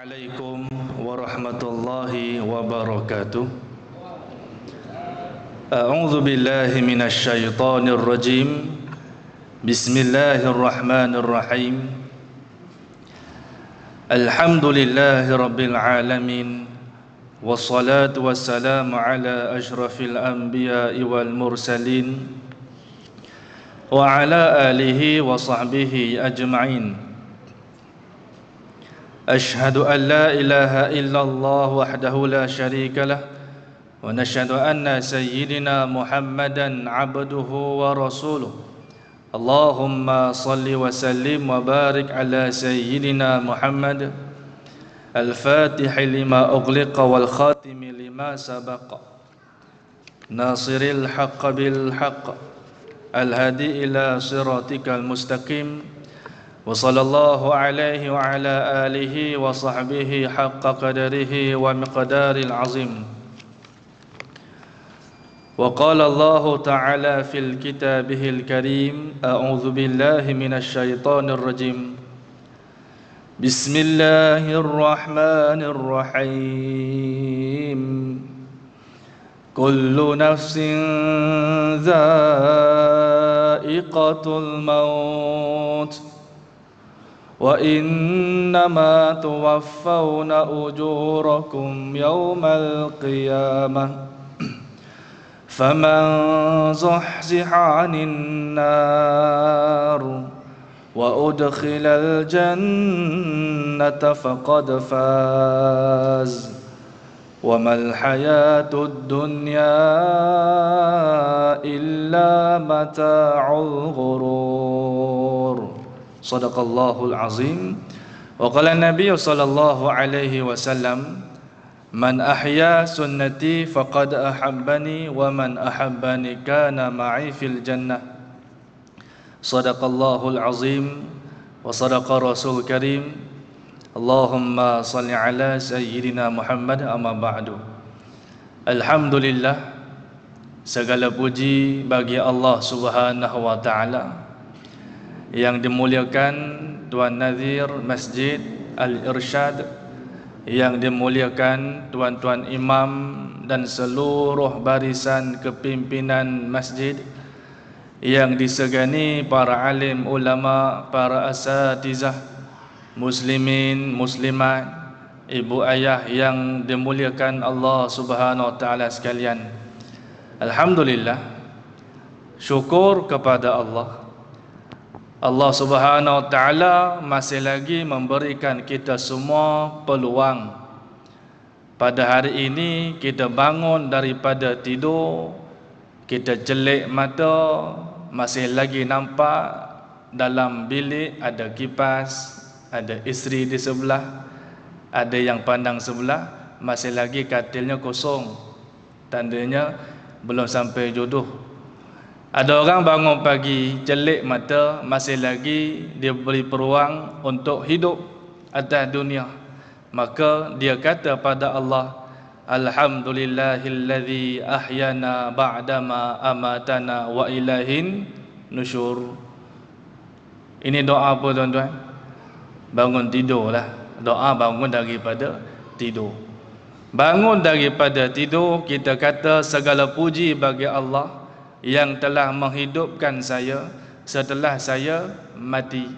Assalamualaikum warahmatullahi wabarakatuh. A'udzu billahi minasy syaithanir rajim. Bismillahirrahmanirrahim. Alhamdulillahi rabbil alamin. Wassalatu wassalamu ala asyrafil anbiya'i wal mursalin wa ala alihi wa sahbihi ajma'in. أشهد أن لا إله إلا الله وحده لا شريك له ونشهد أن سيدنا محمدا عبده ورسوله اللهم صل وسلم وبارك على سيدنا محمد الفاتح لما أغلق والخاتم لما سبق ناصر الحق بالحق الهادي إلى صراطك المستقيم وصلى الله عليه وعلى آله وصحبه حق قدره ومقدار العظيم. وقال الله تعالى في الكتابه الكريم أعوذ بالله من الشيطان الرجيم بسم الله الرحمن الرحيم كل نفس ذائقة الموت وَإِنَّمَا تُوَفَّوْنَ أُجُورَكُمْ يَوْمَ الْقِيَامَةِ فَمَنْ زُحْزِحَ عَنِ النَّارِ وَأُدْخِلَ الْجَنَّةَ فَقَدْ فَازَ وَمَا الْحَيَاةُ الدُّنْيَا إِلَّا مَتَاعُ الْغُرُورِ. Sadaqallahul azim. Wa qala Nabi sallallahu alaihi wasallam, man ahya sunnati faqad ahabbani wa man ahabbani kana ma'i fil jannah. Sadaqallahul azim wa sadaqa rasul karim. Allahumma salli ala sayyidina Muhammad amma ba'du. Alhamdulillah, segala puji bagi Allah Subhanahu wa taala yang dimuliakan Tuan Nazir Masjid Al-Irsyad, yang dimuliakan tuan-tuan imam dan seluruh barisan kepimpinan masjid, yang disegani para alim ulama, para asatizah, muslimin, muslimat, ibu ayah yang dimuliakan Allah Subhanahu wa taala sekalian. Alhamdulillah, syukur kepada Allah. Allah Subhanahu wa taala masih lagi memberikan kita semua peluang. Pada hari ini kita bangun daripada tidur, kita jelek mata, masih lagi nampak dalam bilik ada kipas, ada isteri di sebelah, ada yang pandang sebelah, masih lagi katilnya kosong. Tandanya belum sampai jodoh. Ada orang bangun pagi jelek mata, masih lagi dia beri peluang untuk hidup atas dunia. Maka dia kata pada Allah, Alhamdulillahilladzi ahyana ba'dama amatana wa ilahin nusyur. Ini doa apa tuan-tuan? Bangun tidur lah. Doa bangun daripada tidur. Bangun daripada tidur, kita kata segala puji bagi Allah yang telah menghidupkan saya setelah saya mati.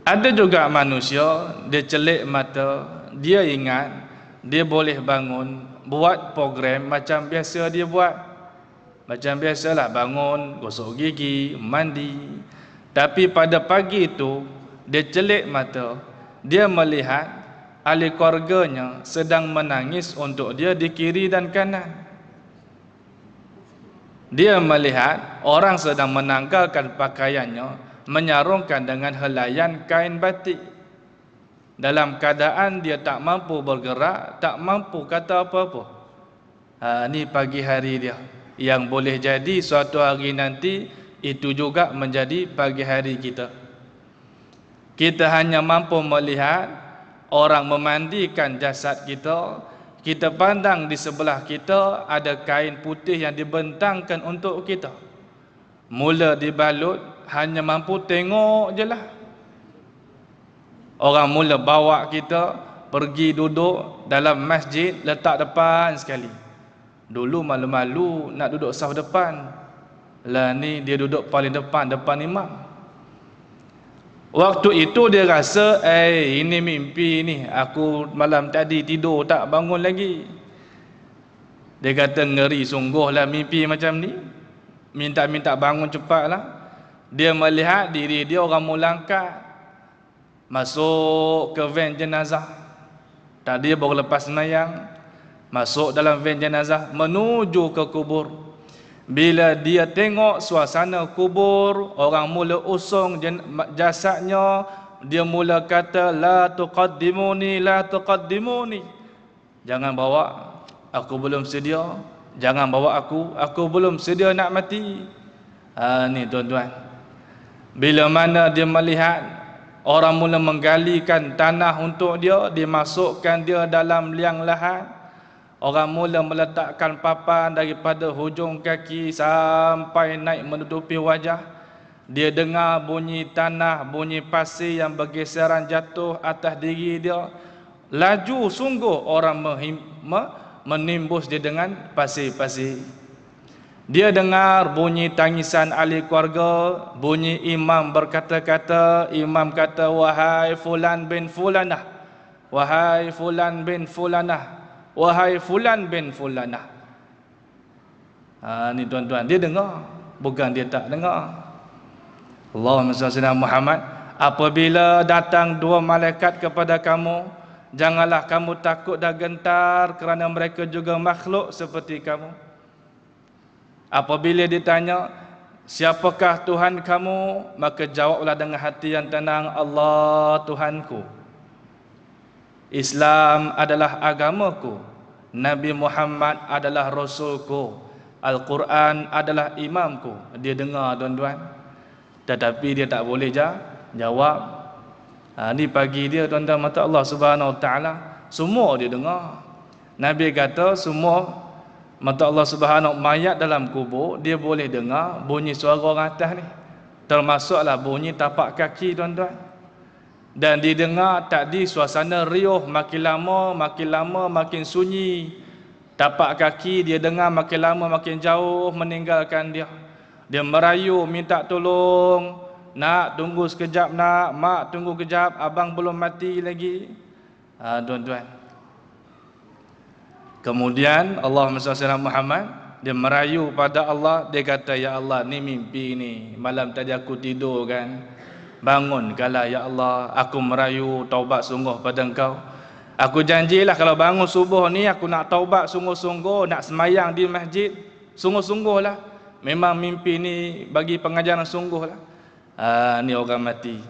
Ada juga manusia, dia celik mata, dia ingat dia boleh bangun, buat program macam biasa dia buat. Macam biasalah bangun, gosok gigi, mandi. Tapi pada pagi itu, dia celik mata, dia melihat ahli keluarganya sedang menangis untuk dia di kiri dan kanan. Dia melihat orang sedang menanggalkan pakaiannya, menyarungkan dengan helaian kain batik. Dalam keadaan dia tak mampu bergerak, tak mampu kata apa-apa. Ini pagi hari dia. Yang boleh jadi suatu hari nanti, itu juga menjadi pagi hari kita. Kita hanya mampu melihat orang memandikan jasad kita. Kita pandang di sebelah kita ada kain putih yang dibentangkan untuk kita. Mula dibalut, hanya mampu tengok je lah. Orang mula bawa kita pergi duduk dalam masjid letak depan sekali. Dulu malu-malu nak duduk saf depan. Lah ni dia duduk paling depan, depan imam. Waktu itu dia rasa, ini mimpi ni. Aku malam tadi tidur tak bangun lagi. Dia kata ngeri sungguhlah mimpi macam ni. Minta-minta bangun cepatlah. Dia melihat diri dia orang melangkah masuk ke van jenazah. Tadi baru lepas sembahyang, masuk dalam van jenazah menuju ke kubur. Bila dia tengok suasana kubur, orang mula usung jasadnya, dia mula kata, la tuqaddimuni, la tuqaddimuni. Jangan bawa, aku belum sedia. Jangan bawa aku belum sedia nak mati. Ni tuan-tuan. Bila mana dia melihat orang mula menggalikan tanah untuk dia, dimasukkan dia dalam liang lahat. Orang mula meletakkan papan daripada hujung kaki sampai naik menutupi wajah. Dia dengar bunyi tanah, bunyi pasir yang bergeseran jatuh atas diri dia. Laju sungguh orang menimbus dia dengan pasir-pasir. Dia dengar bunyi tangisan ahli keluarga, bunyi imam berkata-kata. Imam kata, wahai fulan bin fulanah, wahai fulan bin fulanah, wahai fulan bin fulanah. Ni tuan-tuan, dia dengar, bukan dia tak dengar. Allahumma salli ala Muhammad. Apabila datang dua malaikat kepada kamu, janganlah kamu takut dan gentar, kerana mereka juga makhluk seperti kamu. Apabila ditanya, siapakah Tuhan kamu? Maka jawablah dengan hati yang tenang, Allah Tuhanku. Islam adalah agamaku. Nabi Muhammad adalah Rasulku. Al-Quran adalah imamku. Dia dengar tuan-tuan. Tetapi dia tak boleh jawab. Ni pagi dia tuan-tuan mata Allah Subhanahu Wa Taala. Semua dia dengar. Nabi kata semua mata Allah Subhanahu mayat dalam kubur dia boleh dengar bunyi suara orang atas ni. Termasuklah bunyi tapak kaki tuan-tuan. Dan didengar tadi suasana riuh, makin lama makin sunyi. Tapak kaki dia dengar makin lama makin jauh meninggalkan dia. Dia merayu minta tolong. Nak tunggu sekejap nak, mak tunggu kejap, abang belum mati lagi. Tuan-tuan. Kemudian Allahumma salli ala Muhammad, dia merayu pada Allah, dia kata, ya Allah, ni mimpi ni. Malam tadi aku tidur kan. Bangunkanlah ya Allah, aku merayu taubat sungguh pada Engkau. Aku janjilah kalau bangun subuh ni aku nak taubat sungguh-sungguh, nak semayang di masjid sungguh-sungguhlah. Memang mimpi ni bagi pengajaran sungguhlah. Ni orang mati.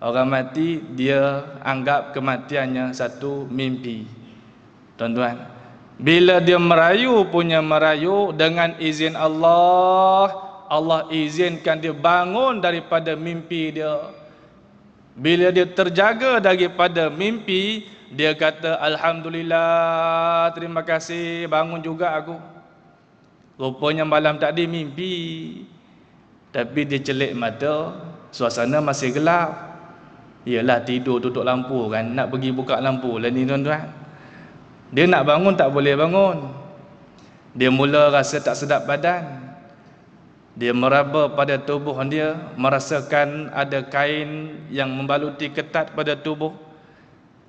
Orang mati dia anggap kematiannya satu mimpi. Tuan-tuan, bila dia merayu dengan izin Allah, Allah izinkan dia bangun daripada mimpi dia. Bila dia terjaga daripada mimpi, dia kata, alhamdulillah, terima kasih, bangun juga aku. Rupanya malam tadi mimpi. Tapi dia celik mata, suasana masih gelap. Yalah, tidur tutup lampu kan, nak pergi buka lampu lah ni tuan-tuan. Dia nak bangun tak boleh bangun. Dia mula rasa tak sedap badan. Dia meraba pada tubuh dia, merasakan ada kain yang membaluti ketat pada tubuh.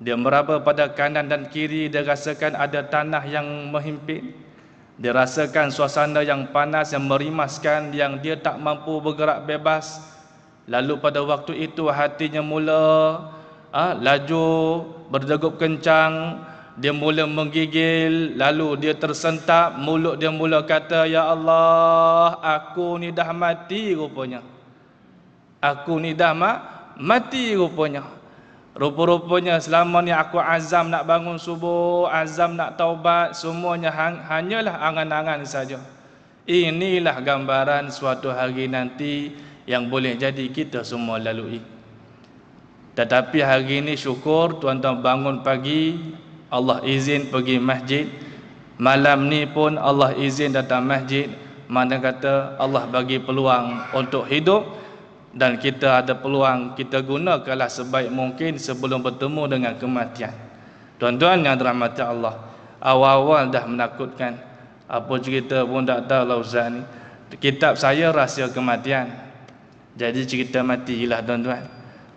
Dia meraba pada kanan dan kiri, dia rasakan ada tanah yang menghimpit. Dia rasakan suasana yang panas, yang merimaskan, yang dia tak mampu bergerak bebas. Lalu pada waktu itu hatinya mula laju berdegup kencang. Dia mula menggigil, lalu dia tersentap, mulut dia mula kata, ya Allah, aku ni dah mati rupanya. Aku ni dah mati rupanya. Rupa-rupanya selama ni aku azam nak bangun subuh, azam nak taubat, semuanya hanyalah angan-angan saja. Inilah gambaran suatu hari nanti yang boleh jadi kita semua lalui. Tetapi hari ini syukur tuan-tuan bangun pagi, Allah izin pergi masjid. Malam ni pun Allah izin datang masjid. Mana kata Allah bagi peluang untuk hidup. dan kita ada peluang, kita gunakanlah sebaik mungkin sebelum bertemu dengan kematian. Tuan-tuan yang dirahmati Allah, awal-awal dah menakutkan. Apa cerita pun tak tahu lah Ustaz ni. Kitab saya Rahsia Kematian. Jadi cerita mati lah tuan-tuan.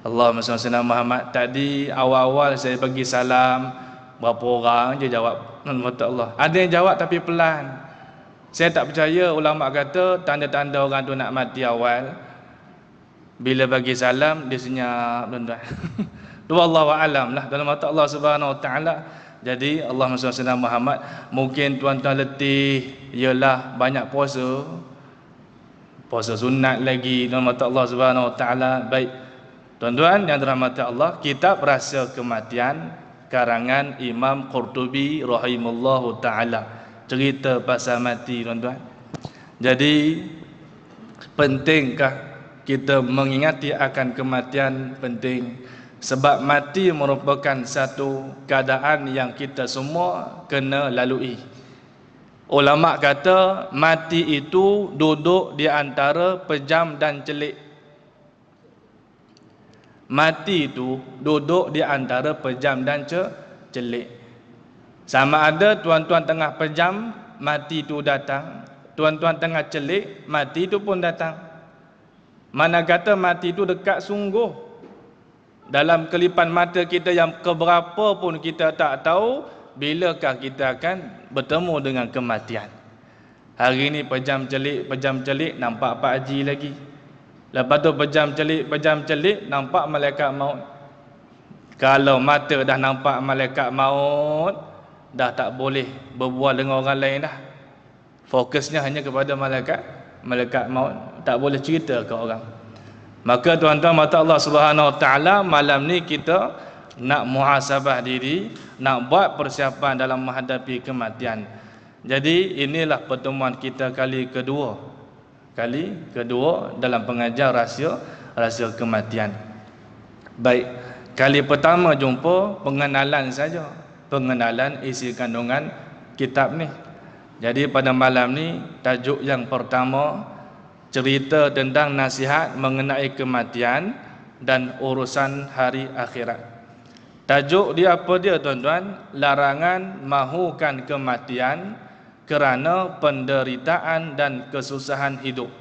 Allahumma salli ala Muhammad. Tadi awal-awal saya bagi salam, berapa orang je jawab. Allah. Ada yang jawab tapi pelan. Saya tak percaya, ulama kata tanda-tanda orang tu nak mati awal, bila bagi salam dia senyap tuan-tuan. Tu wallahu alam lah dalam mata Allah Subhanahu Wa Taala. Jadi Allahumma salli ala Muhammad. Mungkin tuan-tuan letih, ialah banyak puasa sunat lagi dalam mata Allah Subhanahu Wa Taala. Baik tuan-tuan yang dirahmati Allah, kitab Rahsia Kematian karangan Imam Qurtubi rahimahullahu taala, cerita pasal mati tuan-tuan. Jadi pentingkah kita mengingati akan kematian? Penting, sebab mati merupakan satu keadaan yang kita semua kena lalui. Ulama kata mati itu duduk di antara pejam dan celik. Mati itu duduk di antara pejam dan celik. Sama ada tuan-tuan tengah pejam, mati itu datang. Tuan-tuan tengah celik, mati itu pun datang. Mana kata mati itu dekat sungguh. Dalam kelipan mata kita yang keberapa pun kita tak tahu bilakah kita akan bertemu dengan kematian. Hari ini pejam celik nampak Pak Haji lagi. Lepas tu pejam celik nampak malaikat maut. Kalau mata dah nampak malaikat maut, dah tak boleh berbual dengan orang lain dah. Fokusnya hanya kepada malaikat maut, tak boleh cerita ke orang. Maka tuan-tuan mata Allah Subhanahu Wa Taala, malam ni kita nak muhasabah diri, nak buat persiapan dalam menghadapi kematian. Jadi inilah pertemuan kita kali kedua dalam pengajar rahsia kematian. Baik, kali pertama jumpa pengenalan saja, pengenalan isi kandungan kitab ni. Jadi pada malam ni tajuk yang pertama, cerita tentang nasihat mengenai kematian dan urusan hari akhirat. Tajuk dia apa dia tuan-tuan? Larangan mahukan kematian kerana penderitaan dan kesusahan hidup.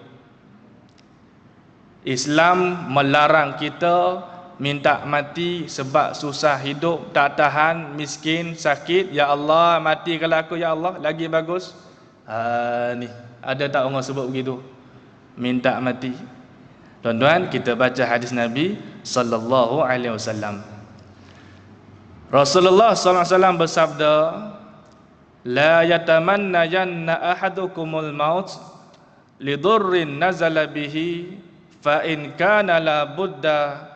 Islam melarang kita minta mati sebab susah hidup, tak tahan, miskin, sakit. Ya Allah, mati kalau aku ya Allah, lagi bagus. Ni ada tak orang sebut begitu? Minta mati. Tuan-tuan, kita baca hadis Nabi sallallahu alaihi wasallam. Rasulullah sallallahu alaihi wasallam bersabda, la yatamanna yanna ahadukumul maut lidurrin nazala bihi fa in kana la budda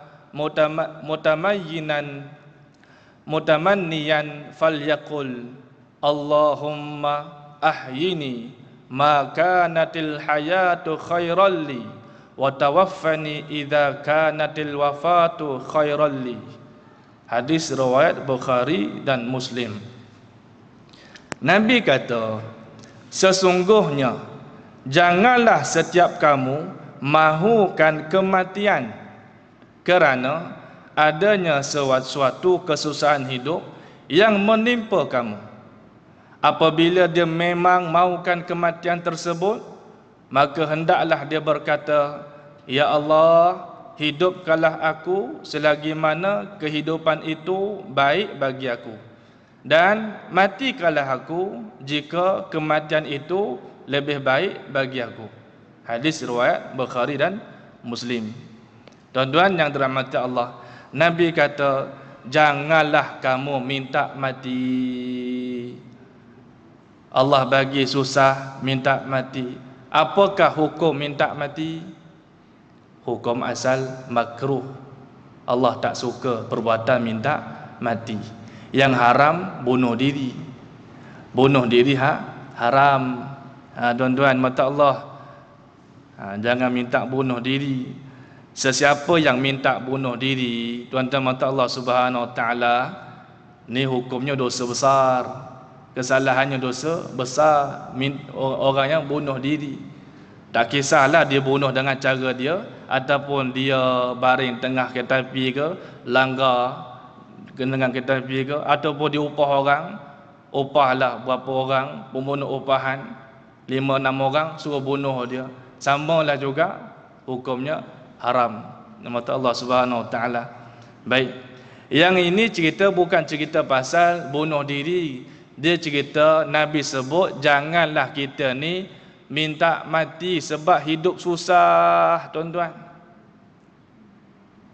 mutamanniyan falyaqul Allahumma ahyini ma kanatil hayatu khairal li wa tawaffani idza kanatil wafatu khairal li. Hadis riwayat Bukhari dan Muslim. Nabi kata, sesungguhnya janganlah setiap kamu mahukan kematian kerana adanya suatu kesusahan hidup yang menimpa kamu. Apabila dia memang mahukan kematian tersebut, maka hendaklah dia berkata, ya Allah, hidupkanlah aku selagi mana kehidupan itu baik bagi aku, dan matikanlah aku jika kematian itu lebih baik bagi aku. Hadis riwayat Bukhari dan Muslim. Tuan-tuan yang dirahmati Allah, Nabi kata janganlah kamu minta mati. Allah bagi susah minta mati. Apakah hukum minta mati? Hukum asal makruh. Allah tak suka perbuatan minta mati. Yang haram bunuh diri. Bunuh diri haram. Tuan-tuan mata Allah, jangan minta bunuh diri. Sesiapa yang minta bunuh diri, tuan-tuan mata Allah Subhanahu Wa Taala, ni hukumnya dosa besar. Kesalahannya dosa besar. Orang yang bunuh diri. Tak kisahlah dia bunuh dengan cara dia, ataupun dia baring tengah kereta api ke, langgar dengan kereta api ke, ataupun dia upah orang, upahlah berapa orang, pembunuh upahan 5-6 orang, suruh bunuh dia, samalah juga hukumnya haram. Nama Allah Subhanahu Wa Taala. Baik, yang ini cerita bukan cerita pasal bunuh diri. Dia cerita Nabi sebut janganlah kita ni minta mati sebab hidup susah, tuan-tuan.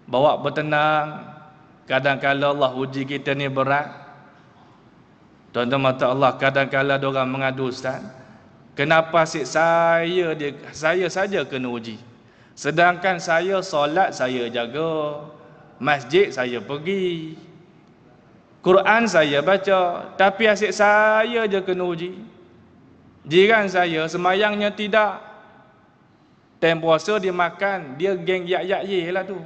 Bawa bertenang. Kadang-kadang Allah uji kita ni berat. Tuan-tuan mata Allah, kadang-kadang ada orang mengadu, Ustaz, kenapa asyik saya saja kena uji? Sedangkan saya solat saya jaga, masjid saya pergi, Quran saya baca, tapi asyik saya je kena uji. Jiran saya semayangnya tidak. Time puasa dia makan, dia geng yak-yak-ye lah tu.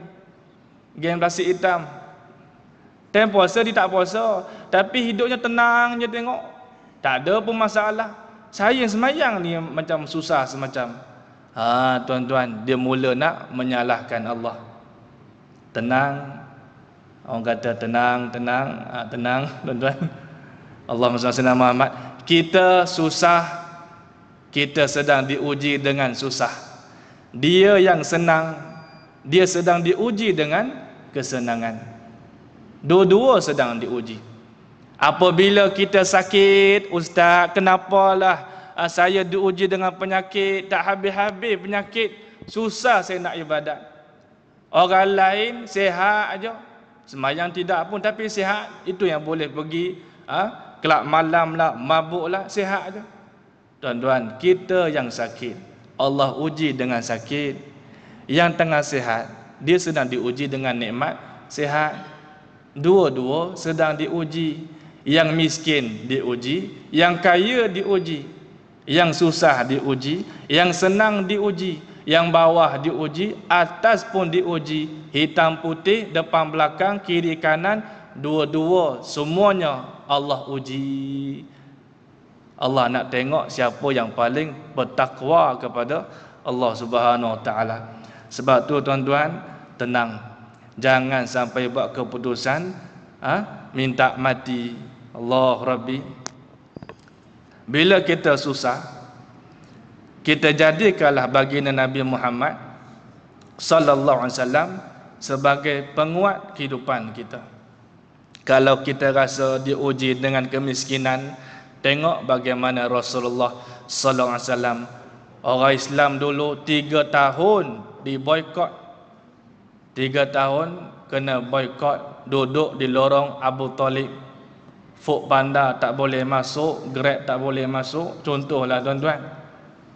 Geng plastik hitam. Time puasa dia tak puasa, tapi hidupnya tenang je tengok. Tak ada pun masalah. Saya semayang ni macam susah semacam. Tuan-tuan, dia mula nak menyalahkan Allah. Tenang. Orang kata tenang, tuan-tuan. Allahumma salli ala Muhammad. Kita susah, kita sedang diuji dengan susah. Dia yang senang, dia sedang diuji dengan kesenangan. Dua-dua sedang diuji. Apabila kita sakit, Ustaz, kenapalah saya diuji dengan penyakit, tak habis-habis penyakit, susah saya nak ibadat. Orang lain sihat aja, semayang tidak pun tapi sihat, itu yang boleh pergi kelab malam lah, mabuk lah, sihat aja. Tuan-tuan, kita yang sakit, Allah uji dengan sakit. Yang tengah sihat, dia sedang diuji dengan nikmat sihat. Dua-dua sedang diuji. Yang miskin diuji, yang kaya diuji, yang susah diuji, yang senang diuji, yang bawah diuji, atas pun diuji, hitam putih, depan belakang, kiri kanan, dua-dua semuanya Allah uji. Allah nak tengok siapa yang paling bertakwa kepada Allah Subhanahu Wa Taala. Sebab tu tuan-tuan, tenang, jangan sampai buat keputusan minta mati. Allah Rabbi, bila kita susah, kita jadikanlah baginda Nabi Muhammad sallallahu alaihi wasallam sebagai penguat kehidupan kita. Kalau kita rasa diuji dengan kemiskinan, tengok bagaimana Rasulullah sallallahu alaihi wasallam. Orang Islam dulu 3 tahun diboikot. 3 tahun kena boikot, duduk di lorong Abu Talib. Fuk Panda tak boleh masuk, Grab tak boleh masuk. Contohlah tuan-tuan,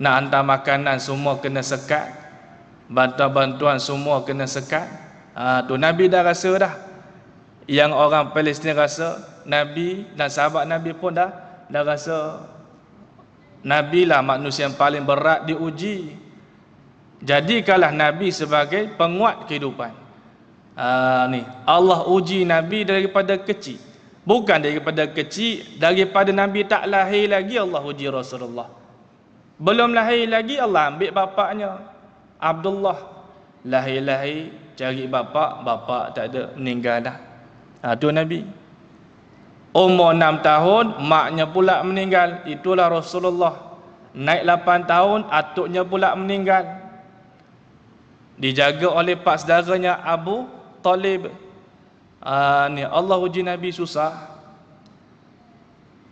nak hantar makanan semua kena sekat, bantuan-bantuan semua kena sekat. Tu Nabi dah rasa dah. Yang orang Palestin rasa, Nabi dan sahabat Nabi pun dah rasa. Nabi lah manusia yang paling berat diuji. Jadikanlah Nabi sebagai penguat kehidupan. Ni Allah uji Nabi daripada kecil. Bukan daripada kecil, daripada Nabi tak lahir lagi Allah uji Rasulullah. Belum lahir lagi Allah ambil bapaknya Abdullah. Lahir-lahir cari bapak tak ada, meninggal dah. Tu Nabi. Umur 6 tahun maknya pula meninggal, itulah Rasulullah. Naik 8 tahun atuknya pula meninggal. Dijaga oleh pak saudaranya Abu Talib. Ni Allah uji Nabi susah.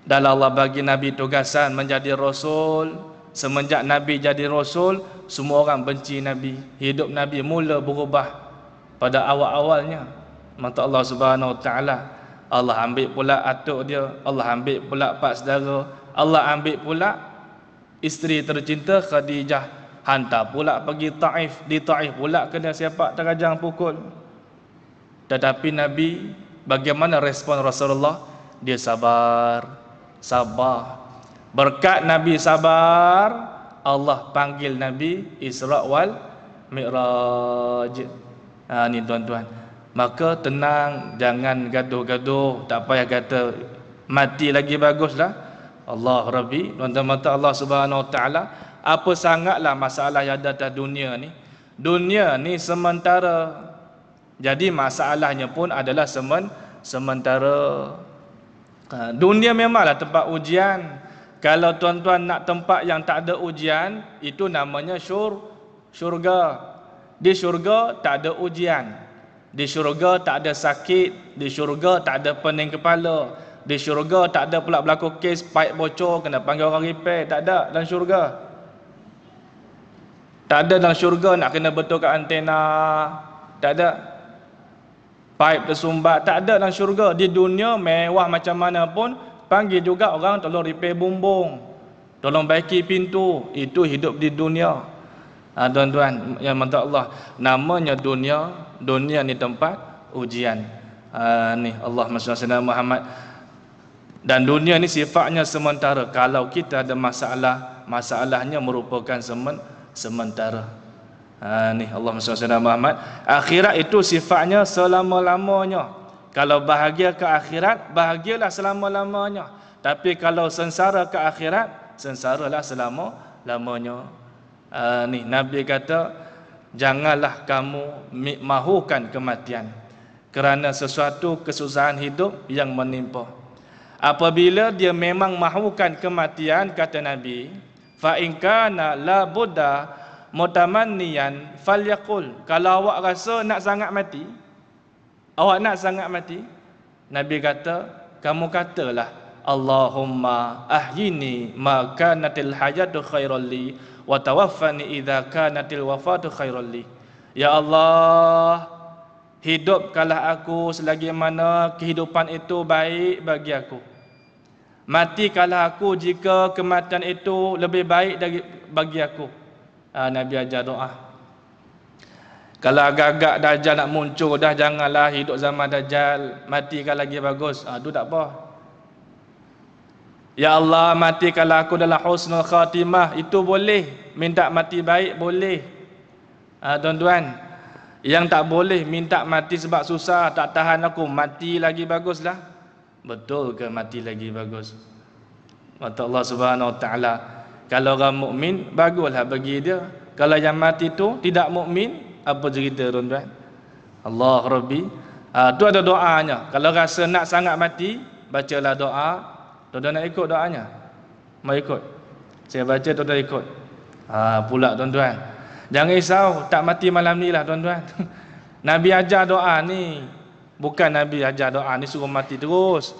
Dan Allah bagi Nabi tugasan menjadi Rasul. Semenjak Nabi jadi Rasul, semua orang benci Nabi. Hidup Nabi mula berubah pada awal-awalnya. Maka Allah Subhanahu Wa Taala, Allah ambil pula atuk dia, Allah ambil pula pak saudara, Allah ambil pula isteri tercinta Khadijah, hantar pula pergi Taif. Di Taif pula kena sepak terajang pukul. Tetapi Nabi, bagaimana respon Rasulullah? Dia sabar. Berkat Nabi sabar, Allah panggil Nabi Isra wal Mi'raj. Ni tuan-tuan. Maka tenang, jangan gaduh-gaduh, tak payah kata mati lagi baguslah. Allah Rabbi, tuan-tuan mata Allah Subhanahu Wa Taala apa sangatlah masalah yang ada atas dunia ni. Dunia ni sementara. Jadi masalahnya pun adalah sementara. Dunia memanglah tempat ujian. Kalau tuan-tuan nak tempat yang tak ada ujian, itu namanya syurga. Di syurga tak ada ujian. Di syurga tak ada sakit. Di syurga tak ada pening kepala. Di syurga tak ada pula berlaku kes pipe bocor kena panggil orang repair. Tak ada dalam syurga. Tak ada dalam syurga nak kena betulkan antena. Tak ada. Pipe tersumbat. Tak ada dalam syurga. Di dunia mewah macam mana pun, panggil juga orang tolong repair bumbung, tolong baiki pintu. Itu hidup di dunia. Tuan-tuan yang mata Allah, namanya dunia. Dunia ni tempat ujian. Ni Allahumma shalli ala Muhammad. Dan dunia ni sifatnya sementara. Kalau kita ada masalah, masalahnya merupakan sementara. Ni Allahumma shalli ala Muhammad. Akhirat itu sifatnya selama-lamanya. Kalau bahagia ke akhirat, bahagialah selama-lamanya. Tapi kalau sengsara ke akhirat, sengsaralah selama-lamanya. Ni Nabi kata, janganlah kamu mahukan kematian, kerana sesuatu kesusahan hidup yang menimpa. Apabila dia memang mahukan kematian, kata Nabi, fa in kana la budda mutamanniyan falyaqul. Kalau awak rasa nak sangat mati, awak nak sangat mati, Nabi kata, kamu katalah, Allahumma ahyini ma kanatil hayatu khairal li wa tawaffani idza kanatil wafatu khairal li. Ya Allah, hidupkanlah aku selagi mana kehidupan itu baik bagi aku. Matikanlah aku jika kematian itu lebih baik bagi aku. Nabi ajar doa. Kalau agak-agak Dajjal nak muncul dah, janganlah hidup zaman Dajjal, matikan lagi bagus. Itu tak apa. Ya Allah, matikanlah aku dalam husnul khatimah. Itu boleh. Minta mati baik boleh. Tuan-tuan, yang tak boleh minta mati sebab susah, tak tahan aku, mati lagi baguslah. Betul ke mati lagi bagus? Kata Allah Subhanahu Wa Taala, kalau orang mukmin baguslah bagi dia. Kalau yang mati tu tidak mukmin, apa cerita tuan-tuan? Allah Rabbi. Tu ada doanya. Kalau rasa nak sangat mati, bacalah doa. Tuan-tuan nak ikut doanya? Mau ikut? Saya baca, tuan-tuan ikut. Pula tuan-tuan, jangan risau, tak mati malam ni lah tuan-tuan. Nabi ajar doa ni. Bukan Nabi ajar doa ni suruh mati terus.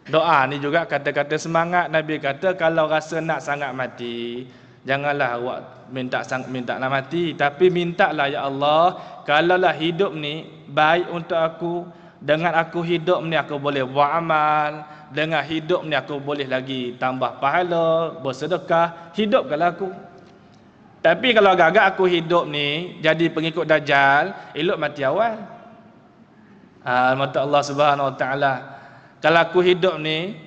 Doa ni juga kata-kata semangat. Nabi kata kalau rasa nak sangat mati, janganlah awak minta nak mati, tapi mintalah, ya Allah, kalaulah hidup ni baik untuk aku, dengan aku hidup ni aku boleh buat amal, dengan hidup ni aku boleh lagi tambah pahala, bersedekah, hidupkanlah aku. Tapi kalau agak-agak aku hidup ni jadi pengikut Dajjal, elok mati awal. Mata Allah Subhanahu Wa Taala, kalau aku hidup ni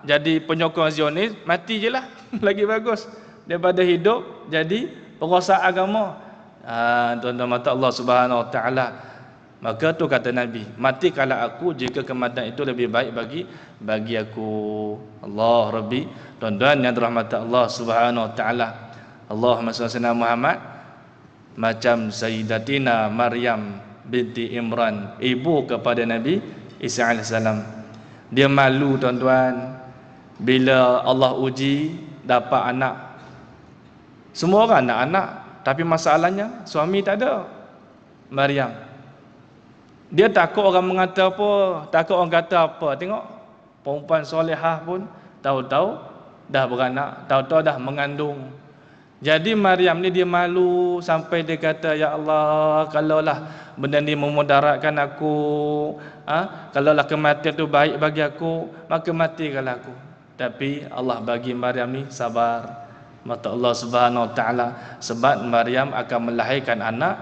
jadi penyokong Zionis, mati je lah lagi bagus daripada hidup jadi penguasa agama. Tuan-tuan, mata Allah Subhanahu Wa Taala. Maka tu kata Nabi, matikanlah aku jika kematian itu lebih baik bagi aku. Allah Rabbi. Tuan-tuan yang dirahmati Allah Subhanahu Wa Taala, Allahumma shalli ala Muhammad. Macam Sayyidatina Maryam binti Imran, ibu kepada Nabi Isa AS, dia malu tuan-tuan bila Allah uji dapat anak. Semua orang nak anak, tapi masalahnya suami tak ada. Maryam, dia takut orang mengata apa, takut orang kata apa. Tengok perempuan solehah pun tahu-tahu dah beranak, tahu-tahu dah mengandung. Jadi Maryam ni dia malu sampai dia kata, ya Allah, kalaulah benda ni memudaratkan aku, kalaulah kematian tu baik bagi aku, maka matikanlah aku. Tapi Allah bagi Maryam ni sabar. Mata Allah Subhanahu Wa Taala, sebab Maryam akan melahirkan anak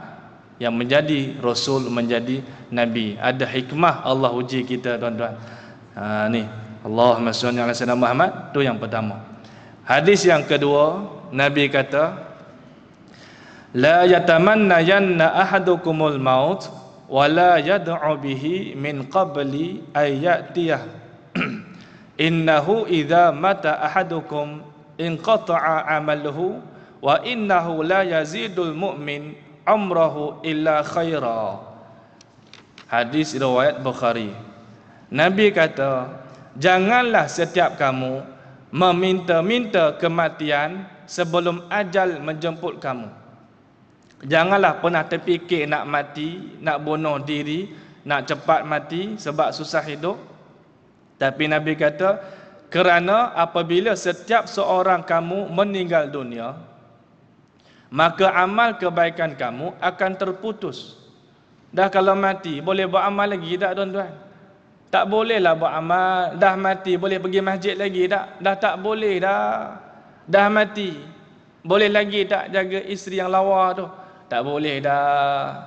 yang menjadi rasul, menjadi nabi. Ada hikmah Allah uji kita tuan-tuan. Ni Allahumma shalli ala sayyidina Muhammad. Tu yang pertama. Hadis yang kedua, Nabi kata, la yatamanna yanna ahadukumul maut wa la yad'u bihi min qabli ay ya'tiyah. Innahu idza mata ahadukum inqata'a amaluhu wa innahu la yazidul mu'min umrahu illa khaira. Hadis riwayat Bukhari. Nabi kata, janganlah setiap kamu meminta-minta kematian sebelum ajal menjemput kamu. Janganlah pernah terfikir nak mati, nak bunuh diri, nak cepat mati sebab susah hidup. Tapi Nabi kata, kerana apabila setiap seorang kamu meninggal dunia, maka amal kebaikan kamu akan terputus. Dah kalau mati, boleh buat amal lagi tak tuan-tuan? Tak bolehlah buat amal. Dah mati, boleh pergi masjid lagi tak? Dah tak boleh dah. Dah mati, boleh lagi tak jaga isteri yang lawa tu? Tak boleh dah.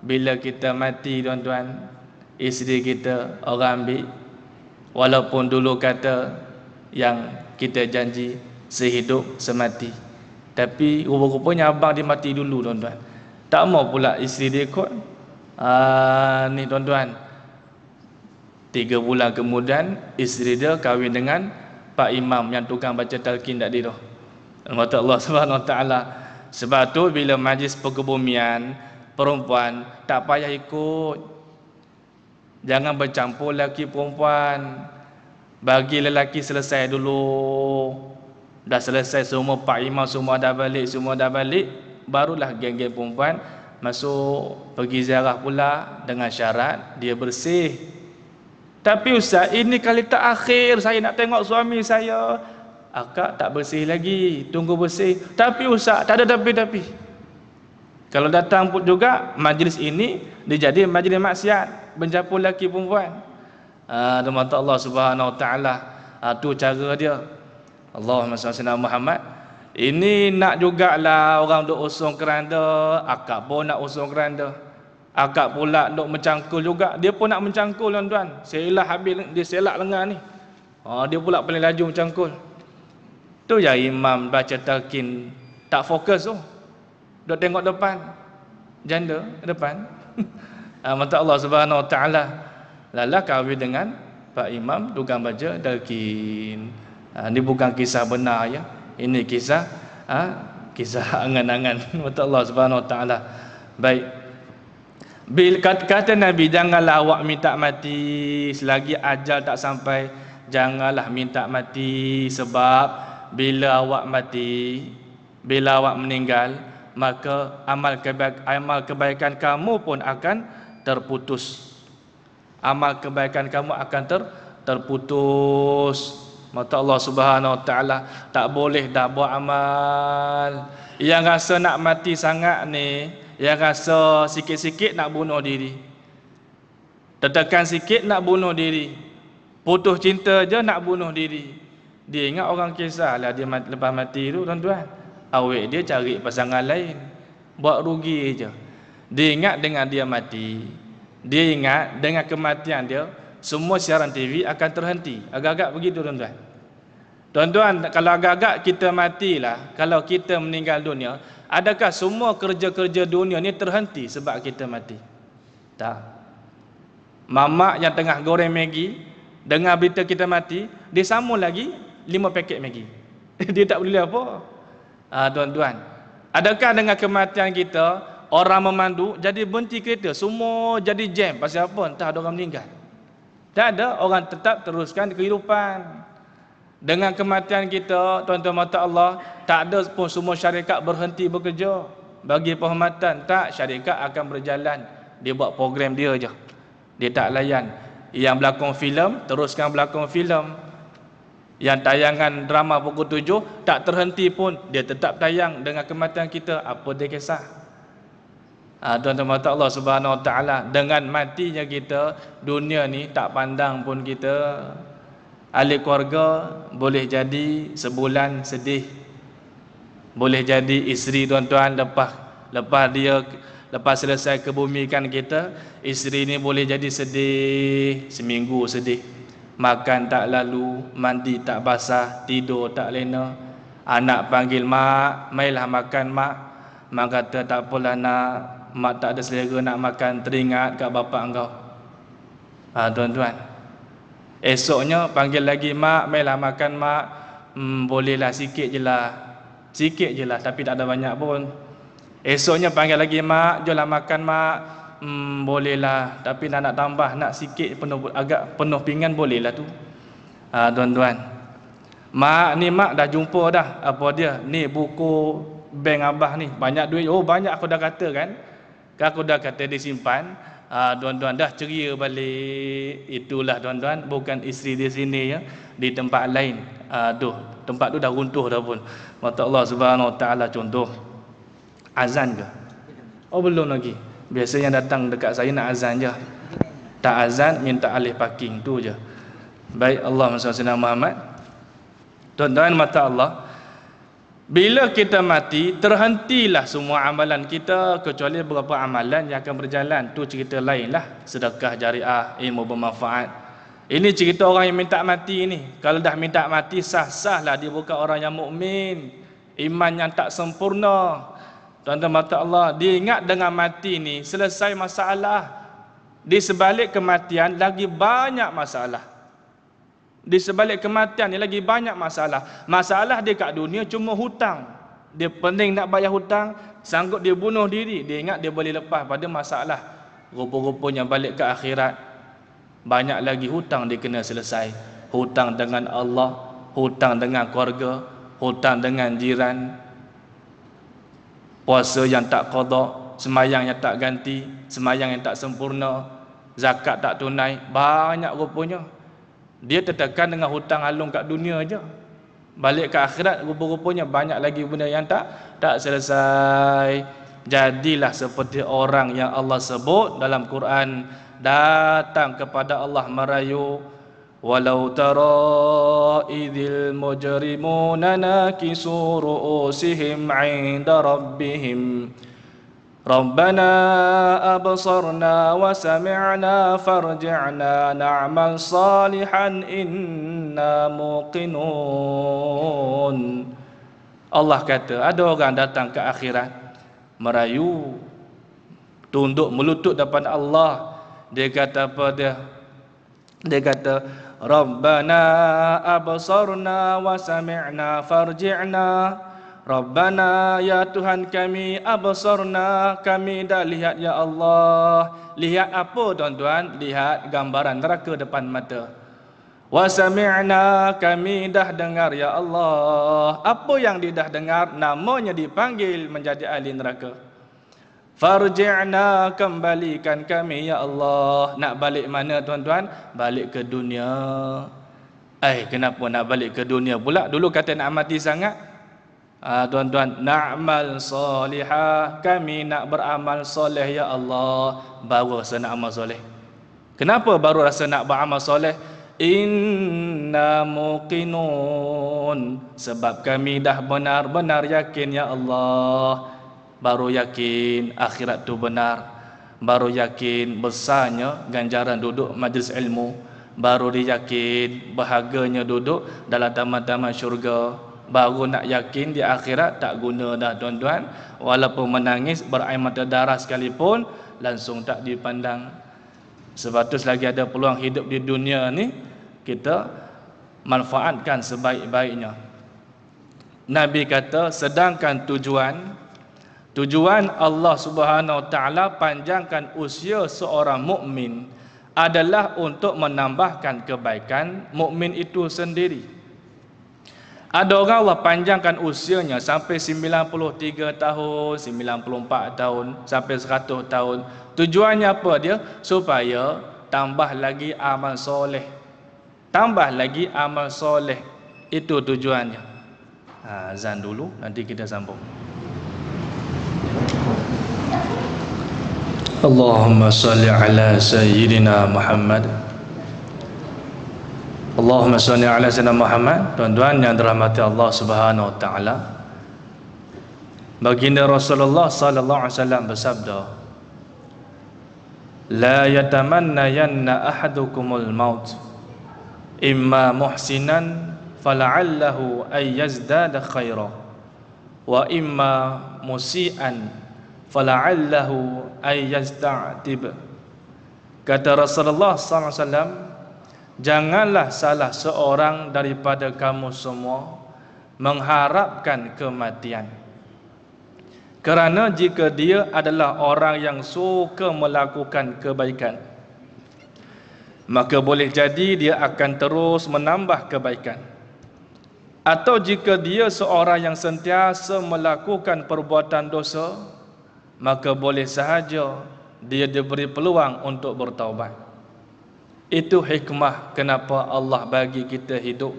Bila kita mati tuan-tuan, isteri kita orang ambil. Walaupun dulu kata yang kita janji sehidup semati, tapi rupa-rupanya abang dia mati dulu tuan-tuan. Tak mau pula isteri dia ikut. Ni tuan-tuan, 3 bulan kemudian isteri dia kahwin dengan Pak Imam yang tukang baca talqin tadi tu. Kata Allah Subhanahu Wa Taala. Sebab tu bila majlis perkebumian, perempuan tak payah ikut. Jangan bercampur lelaki perempuan. Bagi lelaki selesai dulu. Dah selesai semua, Pak Imam semua dah balik, barulah geng-geng perempuan masuk pergi ziarah pula dengan syarat dia bersih. Tapi ustaz, ini kali terakhir saya nak tengok suami saya. Akak tak bersih lagi, tunggu bersih. Tapi ustaz, tak ada tapi. Kalau datang pun juga majlis ini dia jadi majlis maksiat, bercampur lelaki perempuan. Mata Allah Subhanahu Wa Taala. Tu cara dia. Allahumma salli ala Muhammad. Ini nak jugalah orang duk usung keranda, akak pun nak usung keranda. Akak pula duk mencangkul juga, dia pun nak mencangkul tuan-tuan. Selah habis dia selak lengan ni. Dia pula paling laju mencangkul. Tu ya imam baca talqin tak fokus tu. Duk tengok depan. Janda depan. Mata Allah Subhanahu Wa Taala. Lala kahwin dengan Pak Imam tukang baca talqin. Ini bukan kisah benar ya. Ini kisah kisah angan-angan. Mata Allah Subhanahu Wa Taala. Baik. Bil kata Nabi, janganlah awak minta mati selagi ajal tak sampai. Janganlah minta mati, sebab bila awak mati, bila awak meninggal, maka amal kebaikan kamu pun akan terputus. Amal kebaikan kamu akan terputus. Mata Allah Subhanahu Wa Taala, tak boleh dah buat amal. Yang rasa nak mati sangat ni, yang rasa sikit-sikit nak bunuh diri, tertekan sikit nak bunuh diri, putus cinta je nak bunuh diri. Dia ingat orang kisahlah dia lepas mati tu tuan-tuan, awet dia cari pasangan lain, buat rugi je. Dia ingat dengan dia mati, dia ingat dengan kematian dia semua siaran TV akan terhenti. Agak-agak begitu tuan-tuan. Tuan-tuan, kalau agak-agak kita matilah, kalau kita meninggal dunia, adakah semua kerja-kerja dunia ni terhenti sebab kita mati? Tak. Mamak yang tengah goreng Maggi, dengar berita kita mati, dia sambung lagi 5 paket Maggi. Dia tak boleh apa. Tuan-tuan, adakah dengan kematian kita orang memandu jadi berhenti kereta, semua jadi jam pasal apa? Entah ada orang meninggal. Tak ada, orang tetap teruskan kehidupan. Dengan kematian kita, tuan-tuan mata Allah, tak ada pun semua syarikat berhenti bekerja bagi penghormatan. Tak, syarikat akan berjalan. Dia buat program dia je, dia tak layan. Yang berlakon filem teruskan berlakon filem. Yang tayangan drama pukul 7 tak terhenti pun, dia tetap tayang. Dengan kematian kita, apa dia kisah? Tuan-tuan mata Allah Subhanahu Wa Taala, dengan matinya kita, dunia ni tak pandang pun kita. Ahli keluarga boleh jadi sebulan sedih, boleh jadi isteri tuan-tuan lepas selesai kebumikan kita, isteri ni boleh jadi sedih seminggu, sedih, makan tak lalu, mandi tak basah, tidur tak lena. Anak panggil mak, mailah makan mak. Mak kata tak apalah nak, mak tak ada selera nak makan, teringat kat bapak engkau. Tuan-tuan, esoknya panggil lagi mak, mailah makan mak. bolehlah sikit je lah tapi tak ada banyak pun. Esoknya panggil lagi, mak jomlah makan mak. Bolehlah tapi nak tambah, nak sikit penuh, agak penuh pinggan bolehlah tu. Tuan-tuan, mak dah jumpa dah, apa dia ni, buku bank abah ni banyak duit. Oh banyak, aku dah kata kan, aku dah kata disimpan. Tuan-tuan dah ceria balik. Itulah tuan-tuan, bukan isteri di sini ya, di tempat lain. Tempat tu dah runtuh dah pun. Mata Allah Subhanahu Wa Taala contoh. Azan ke? Oh belum lagi. Biasanya datang dekat saya nak azan je. Tak azan minta alih parking tu je. Baik, Allahumma salli ala Muhammad. Tuan-tuan mata Allah, bila kita mati, terhentilah semua amalan kita kecuali beberapa amalan yang akan berjalan. Tu cerita lain lah. Sedekah jariah, ilmu bermanfaat. Ini cerita orang yang minta mati ni. Kalau dah minta mati, sah-sah lah dia bukan orang yang mukmin, iman yang tak sempurna. Tuan-tuan mata Allah, dia ingat dengan mati ni selesai masalah. Di sebalik kematian lagi banyak masalah. Di sebalik kematian ni lagi banyak masalah. Masalah dia kat dunia cuma hutang. Dia pening nak bayar hutang, sanggup dia bunuh diri. Dia ingat dia boleh lepas pada masalah. Rupa-rupanya balik ke akhirat, banyak lagi hutang dia kena selesai. Hutang dengan Allah, hutang dengan keluarga, hutang dengan jiran, puasa yang tak qada, semayang yang tak ganti, semayang yang tak sempurna, zakat tak tunai, banyak rupanya. Dia tertekan dengan hutang halung kat dunia aja. Balik ke akhirat rupa-rupanya banyak lagi benda yang tak selesai. Jadilah seperti orang yang Allah sebut dalam Quran, datang kepada Allah merayu. Walau tara idzil mujrimuna nakisu ru'usihim 'inda rabbihim Rabbana absarna wa sami'na farji'na na'mal salihan inna muqinun. Allah kata, ada orang datang ke akhirat merayu, tunduk melutut depan Allah. Dia kata apa dia? Dia kata, Rabbana absarna wa sami'na farji'na. Rabbana, ya Tuhan kami, absarna, kami dah lihat ya Allah. Lihat apa tuan-tuan? Lihat gambaran neraka depan mata. Wa sami'na, kami dah dengar ya Allah. Apa yang dia dah dengar? Namanya dipanggil menjadi ahli neraka. Farji'na, kembalikan kami ya Allah. Nak balik mana tuan-tuan? Balik ke dunia. Kenapa nak balik ke dunia pula? Dulu kata nak mati sangat. Tuan-tuan, na'mal salihah, kami nak beramal soleh ya Allah. Baru rasa nak amal soleh. Kenapa baru rasa nak beramal soleh? Inna muqinun, sebab kami dah benar-benar yakin ya Allah. Baru yakin akhirat tu benar, baru yakin besarnya ganjaran duduk majlis ilmu, baru diyakin bahaganya duduk dalam taman-taman syurga, baru nak yakin di akhirat tak guna dah tuan-tuan. Walaupun menangis berair mata darah sekalipun langsung tak dipandang. Sebab tu selagi ada peluang hidup di dunia ni, kita manfaatkan sebaik-baiknya. Nabi kata, sedangkan tujuan Allah Subhanahu Wa Taala panjangkan usia seorang mukmin adalah untuk menambahkan kebaikan mukmin itu sendiri. Ada orang Allah panjangkan usianya sampai 93 tahun, 94 tahun, sampai 100 tahun. Tujuannya apa dia? Supaya tambah lagi amal soleh. Tambah lagi amal soleh. Itu tujuannya. Azan dulu, nanti kita sambung. Allahumma salli ala Sayyidina Muhammad. Allahumma salli ala Sayyidina Muhammad. Tuan-tuan yang dirahmati Allah Subhanahu Wa Taala, baginda Rasulullah sallallahu alaihi wasallam bersabda, la yatamannayanna ahadukumul maut imma muhsinan fala'allahu ay yazdada khaira wa imma musian fala'allahu ay yasta'tib. Kata Rasulullah sallallahu alaihi wasallam, janganlah salah seorang daripada kamu semua mengharapkan kematian. Kerana jika dia adalah orang yang suka melakukan kebaikan, maka boleh jadi dia akan terus menambah kebaikan. Atau jika dia seorang yang sentiasa melakukan perbuatan dosa, maka boleh sahaja dia diberi peluang untuk bertaubat. Itu hikmah kenapa Allah bagi kita hidup.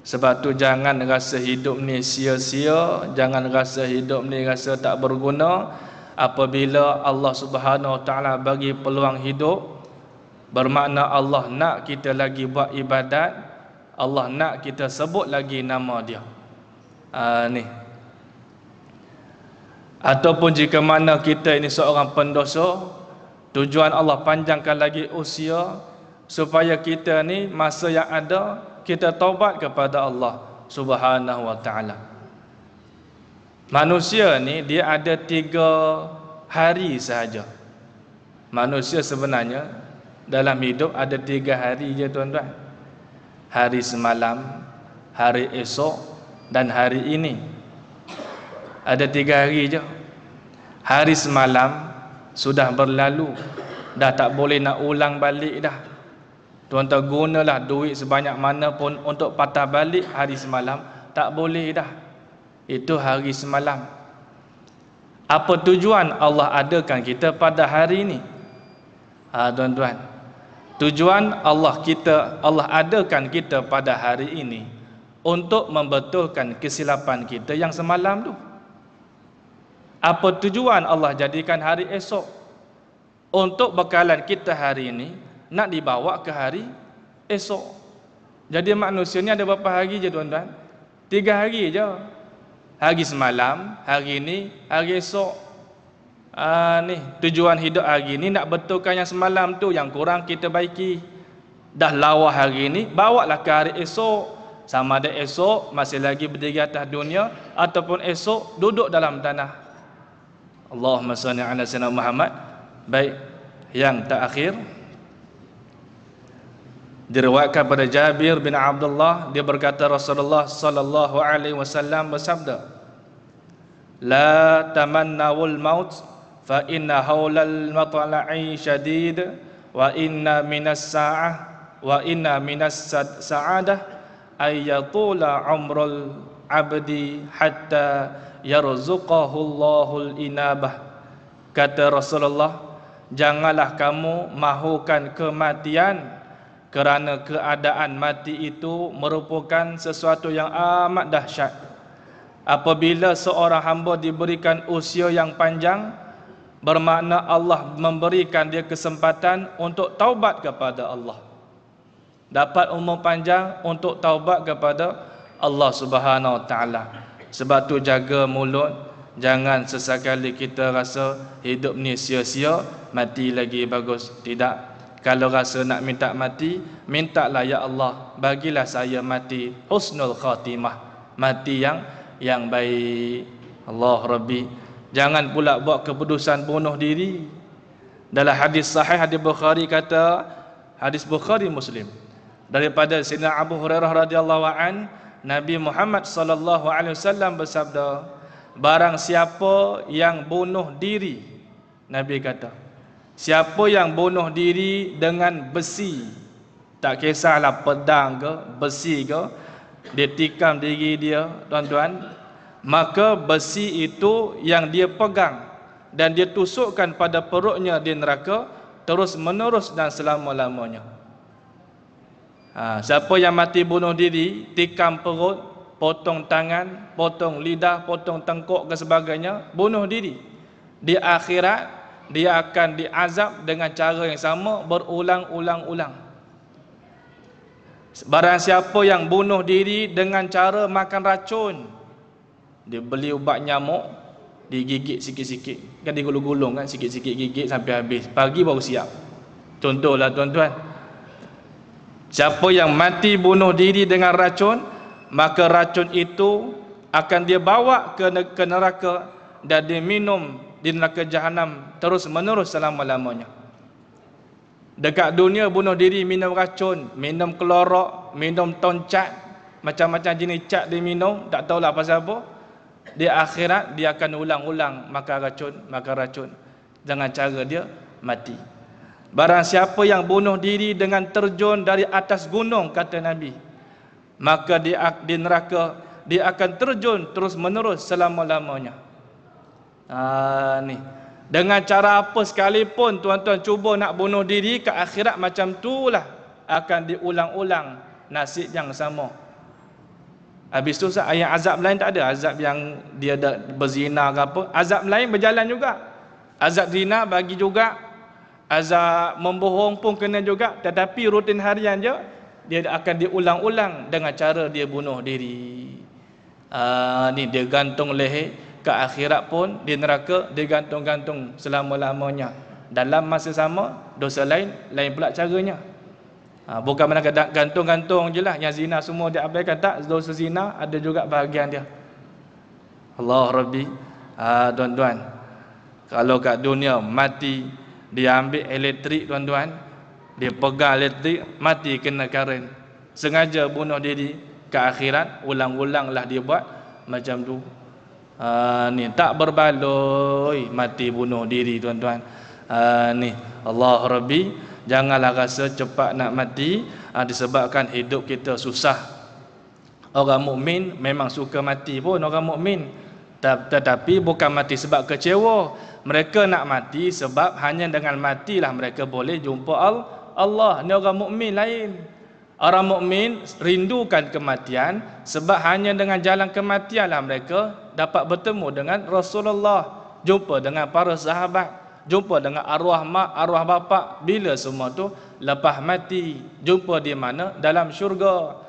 Sebab tu jangan rasa hidup ni sia-sia, jangan rasa hidup ni rasa tak berguna. Apabila Allah Subhanahu Wa Taala bagi peluang hidup, bermakna Allah nak kita lagi buat ibadat, Allah nak kita sebut lagi nama dia. Ni. Ataupun jika mana kita ini seorang pendosa, tujuan Allah panjangkan lagi usia supaya kita ni masa yang ada kita taubat kepada Allah Subhanahu Wa Taala. Manusia ni dia ada 3 hari sahaja. Manusia sebenarnya dalam hidup ada 3 hari je tuan-tuan. Hari semalam, hari esok dan hari ini. Ada 3 hari je. Hari semalam sudah berlalu, dah tak boleh nak ulang balik dah. Tuan-tuan gunalah duit sebanyak mana pun untuk patah balik hari semalam, tak boleh dah. Itu hari semalam. Apa tujuan Allah adakan kita pada hari ini? Tuan-tuan, tujuan Allah adakan kita pada hari ini untuk membetulkan kesilapan kita yang semalam tu. Apa tujuan Allah jadikan hari esok? Untuk bekalan kita hari ini nak dibawa ke hari esok. Jadi manusia ni ada berapa hari je tuan-tuan? 3 hari je. Hari semalam, hari ini, hari esok. Ni tujuan hidup hari ni nak betulkan yang semalam tu, yang kurang kita baiki. Dah lawa hari ni, bawalah ke hari esok. Sama ada esok masih lagi berdiri atas dunia ataupun esok duduk dalam tanah. Allahumma salli ala sayyidina Muhammad. Baik, yang terakhir diriwayatkan pada Jabir bin Abdullah, dia berkata Rasulullah sallallahu alaihi wasallam bersabda, la tamannawul maut fa inna haulal matla'i syadid wa inna minas sa'adah ayyatula umrul abdi hatta yarzuqahullahul inabah. Kata Rasulullah, janganlah kamu mahukan kematian, kerana keadaan mati itu merupakan sesuatu yang amat dahsyat. Apabila seorang hamba diberikan usia yang panjang, bermakna Allah memberikan dia kesempatan untuk taubat kepada Allah. Dapat umur panjang untuk taubat kepada Allah Subhanahu Wa Taala. Sebab tu jaga mulut, jangan sesekali kita rasa hidup ni sia-sia, mati lagi bagus. Tidak. Kalau rasa nak minta mati, mintalah ya Allah, bagilah saya mati husnul khatimah, mati yang baik. Allah Rabbi, jangan pula buat keputusan bunuh diri. Dalam hadis sahih, hadis Bukhari kata, hadis Bukhari Muslim, daripada Sayyidina Abu Hurairah radhiyallahu an, Nabi Muhammad sallallahu alaihi wasallam bersabda, barang siapa yang bunuh diri, Nabi kata, siapa yang bunuh diri dengan besi, tak kisahlah pedang ke, besi ke, dia tikam diri dia, tuan-tuan, maka besi itu yang dia pegang dan dia tusukkan pada perutnya di neraka terus menerus dan selama-lamanya. Siapa yang mati bunuh diri, tikam perut, potong tangan, potong lidah, potong tengkuk dan sebagainya, bunuh diri, di akhirat dia akan diazab dengan cara yang sama berulang-ulang-ulang. Barang siapa yang bunuh diri dengan cara makan racun, dia beli ubat nyamuk, digigit sikit-sikit, kan digulung-gulung kan, sikit-sikit gigit sampai habis, pagi baru siap. Contohlah tuan-tuan, siapa yang mati bunuh diri dengan racun, maka racun itu akan dia bawa ke neraka dan dia minum di neraka jahanam terus menerus selama-lamanya. Dekat dunia bunuh diri minum racun, minum klorok, minum toncat, macam-macam jenis cat dia minum, tak tahulah pasal apa. Di akhirat dia akan ulang-ulang makan racun dengan cara dia mati. Barang siapa yang bunuh diri dengan terjun dari atas gunung, kata Nabi, maka di neraka dia akan terjun terus menerus selama-lamanya. Ni dengan cara apa sekalipun tuan-tuan cuba nak bunuh diri, ke akhirat macam itulah akan diulang-ulang nasib yang sama. Habis tu ayat azab lain tak ada, azab yang dia dah berzina ke apa. Azab lain berjalan juga. Azab zina bagi juga, azab membohong pun kena juga, tetapi rutin harian dia akan diulang-ulang dengan cara dia bunuh diri. Ni dia gantung leher, ke akhirat pun di neraka dia gantung-gantung selama-lamanya. Dalam masa sama dosa lain pula caranya. Bukan mana gantung-gantung je lah, yang zina semua dia abaikan, tak. Dosa zina ada juga bahagian dia. Allah Rabbi. Tuan-tuan, kalau kat dunia mati, dia ambil elektrik tuan-tuan, dia pegang elektrik, mati kena karen, sengaja bunuh diri, ke akhirat ulang-ulanglah dia buat macam tu. Ni tak berbaloi mati bunuh diri tuan-tuan. Ni Allah Rabbi, janganlah rasa cepat nak mati disebabkan hidup kita susah. Orang mukmin memang suka mati pun orang mukmin, tetapi bukan mati sebab kecewa. Mereka nak mati sebab hanya dengan matilah mereka boleh jumpa Allah. Ni orang mukmin lain. Orang mukmin rindukan kematian sebab hanya dengan jalan kematianlah mereka dapat bertemu dengan Rasulullah, jumpa dengan para sahabat, jumpa dengan arwah mak, arwah bapa. Bila semua tu lepas mati, jumpa di mana? Dalam syurga.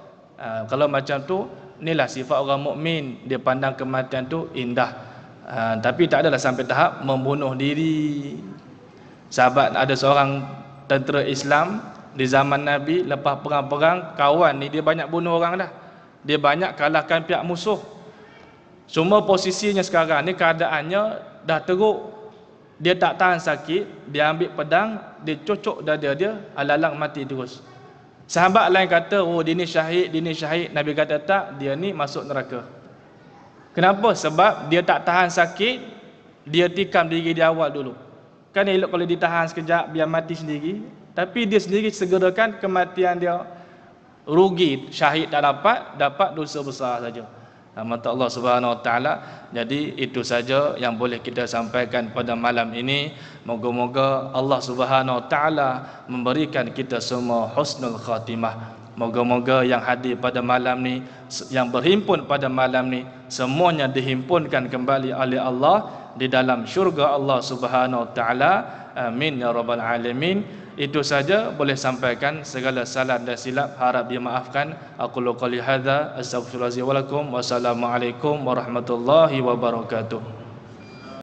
Kalau macam tu, inilah sifat orang mukmin, dia pandang kematian tu indah. Tapi tak adalah sampai tahap membunuh diri. Sahabat ada seorang tentera Islam di zaman Nabi, lepas perang-perang, kawan ni dia banyak bunuh orang dah, dia banyak kalahkan pihak musuh. Cuma posisinya sekarang ni keadaannya dah teruk, dia tak tahan sakit, dia ambil pedang, dia cocok dada dia, alalang mati terus. Sahabat lain kata, oh dia ni syahid, dia ni syahid. Nabi kata tak, dia ni masuk neraka. Kenapa? Sebab dia tak tahan sakit, dia tikam diri di awal dulu. Kan elok kalau ditahan sekejap biar mati sendiri, tapi dia sendiri segerakan kematian dia. Rugi, syahid tak dapat dosa besar saja. Mata Allah Subhanahu Wa Taala. Jadi itu saja yang boleh kita sampaikan pada malam ini. Moga-moga Allah Subhanahu Wa Taala memberikan kita semua husnul khatimah. Moga-moga yang hadir pada malam ni, yang berhimpun pada malam ni, semuanya dihimpunkan kembali oleh Allah di dalam syurga Allah Subhanahu Wa Taala. Amin ya rabbal alamin. Itu saja boleh sampaikan. Segala salah dan silap harap dimaafkan. Aqulu qouli hadza astaghfirullahalazim wa lakum. Wassalamualaikum warahmatullahi wabarakatuh.